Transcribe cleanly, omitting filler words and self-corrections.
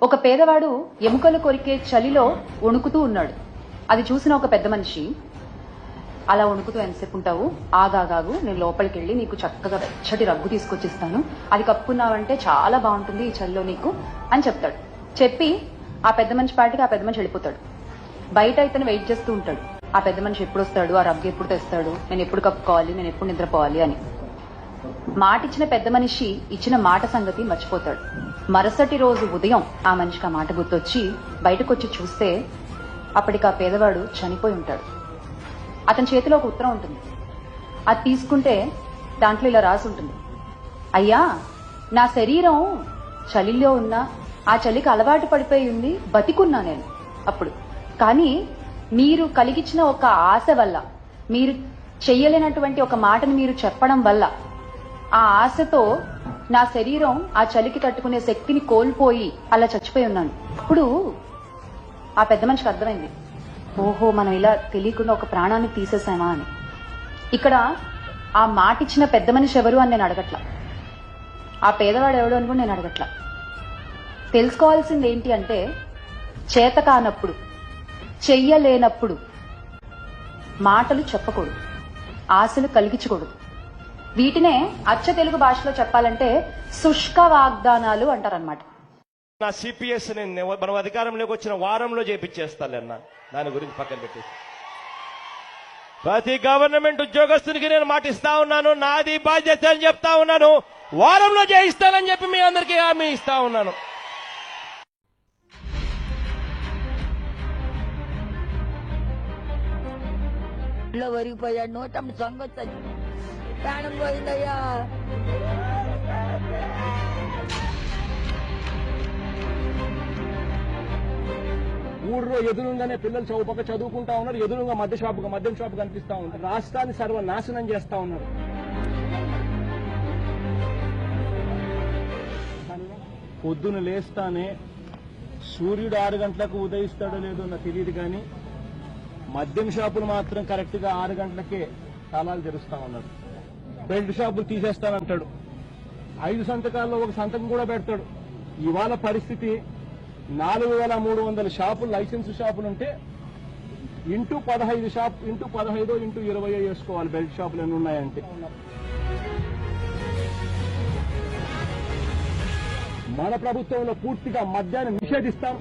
ఒక పేదవాడు ఎముకలు కొరికే చలిలో వణుకుతూ ఉన్నాడు. అది చూసిన ఒక పెద్ద మనిషి, అలా వణుకుతూ ఎంతసేపు ఉంటావు, ఆగాగాగు, నేను లోపలికి వెళ్ళి నీకు చక్కగా వెచ్చటి రగ్గు తీసుకొచ్చిస్తాను, అది కప్పుకున్నావంటే చాలా బాగుంటుంది ఈ చలిలో నీకు అని చెప్తాడు. చెప్పి ఆ పెద్ద మనిషి పాటికి ఆ పెద్ద మనిషి వెళ్ళిపోతాడు. బయట ఇతను వెయిట్ చేస్తూ ఉంటాడు, ఆ పెద్ద మనిషి ఎప్పుడు వస్తాడు, ఆ రగ్గు ఎప్పుడు తెస్తాడు, నేను ఎప్పుడు కప్పుకోవాలి, నేను ఎప్పుడు నిద్రపోవాలి అని. మాట ఇచ్చిన పెద్ద మనిషి ఇచ్చిన మాట సంగతి మర్చిపోతాడు. మరుసటి రోజు ఉదయం ఆ మనిషికి ఆ మాట గుర్తొచ్చి బయటకు వచ్చి చూస్తే అప్పటికి ఆ పేదవాడు చనిపోయి ఉంటాడు. అతని చేతిలో ఒక ఉత్తరం ఉంటుంది. అది తీసుకుంటే దాంట్లో ఇలా రాసి ఉంటుంది, అయ్యా, నా శరీరం చలిలో ఉన్నా ఆ చలికి అలవాటు పడిపోయి ఉంది, బతికున్నా నేను అప్పుడు. కానీ మీరు కలిగించిన ఒక ఆశ వల్ల, మీరు చెయ్యలేనటువంటి ఒక మాటను మీరు చెప్పడం వల్ల, ఆ ఆశతో నా శరీరం ఆ చలికి తట్టుకునే శక్తిని కోల్పోయి అలా చచ్చిపోయి ఉన్నాను. అప్పుడు ఆ పెద్ద మనిషికి అర్థమైంది, ఓహో, మనం ఇలా తెలియకుండా ఒక ప్రాణాన్ని తీసేసామా అని. ఇక్కడ ఆ మాట ఇచ్చిన పెద్ద మనిషి ఎవరు అని నేను అడగట్లా, ఆ పేదవాడు ఎవడు అని కూడా నేను అడగట్లా. తెలుసుకోవాల్సింది ఏంటి అంటే, చేత కానప్పుడు, చెయ్యలేనప్పుడు మాటలు చెప్పకూడదు, ఆశలు కలిగించకూడదు. వీటినే అచ్చ తెలుగు భాషలో చెప్పాలంటే శుష్క వాగ్దానాలు అంటారనమాట. నా సిపిఎస్ మనం అధికారంలోకి వచ్చిన వారంలో చేపించేస్తానన్న, దాని గురించి పక్కన పెట్టి ప్రతి గవర్నమెంట్ ఉద్యోగస్తునికి నేను మాట ఇస్తా ఉన్నాను, నాది బాధ్యత అని చెప్తా ఉన్నాను, వారంలో చేయిస్తానని చెప్పి మీ అందరికీ హామీ ఇస్తా ఉన్నాను. వరిగిపోయాడు, నోటమ్మ సంగతి ప్రాణం పోయిందయ్యా. ఊళ్ళో ఎదురుగానే పిల్లలు చౌపక్క చదువుకుంటా ఉన్నారు, ఎదురుగా మద్యం షాపు కనిపిస్తా ఉన్నారు. రాష్ట్రాన్ని సర్వనాశనం చేస్తా ఉన్నారు. పొద్దున లేస్తానే సూర్యుడు 6 గంటలకు ఉదయిస్తాడో లేదో నాకు తెలియదు, కానీ మద్యం షాపులు మాత్రం కరెక్ట్ గా 6 గంటలకే తాళాలు తెరుస్తా ఉన్నారు. బెల్ట్ షాపులు తీసేస్తానంటాడు, 5 సంతకాల్లో ఒక సంతకం కూడా పెడతాడు. ఇవాళ పరిస్థితి 4300 షాపులు, లైసెన్స్ షాపులుంటే ఇంటూ 15 ఇంటూ 20 వేసుకోవాలి బెల్ట్ షాపులు ఎన్ని ఉన్నాయంటే. మన ప్రభుత్వంలో పూర్తిగా మద్యాన్ని నిషేధిస్తాం.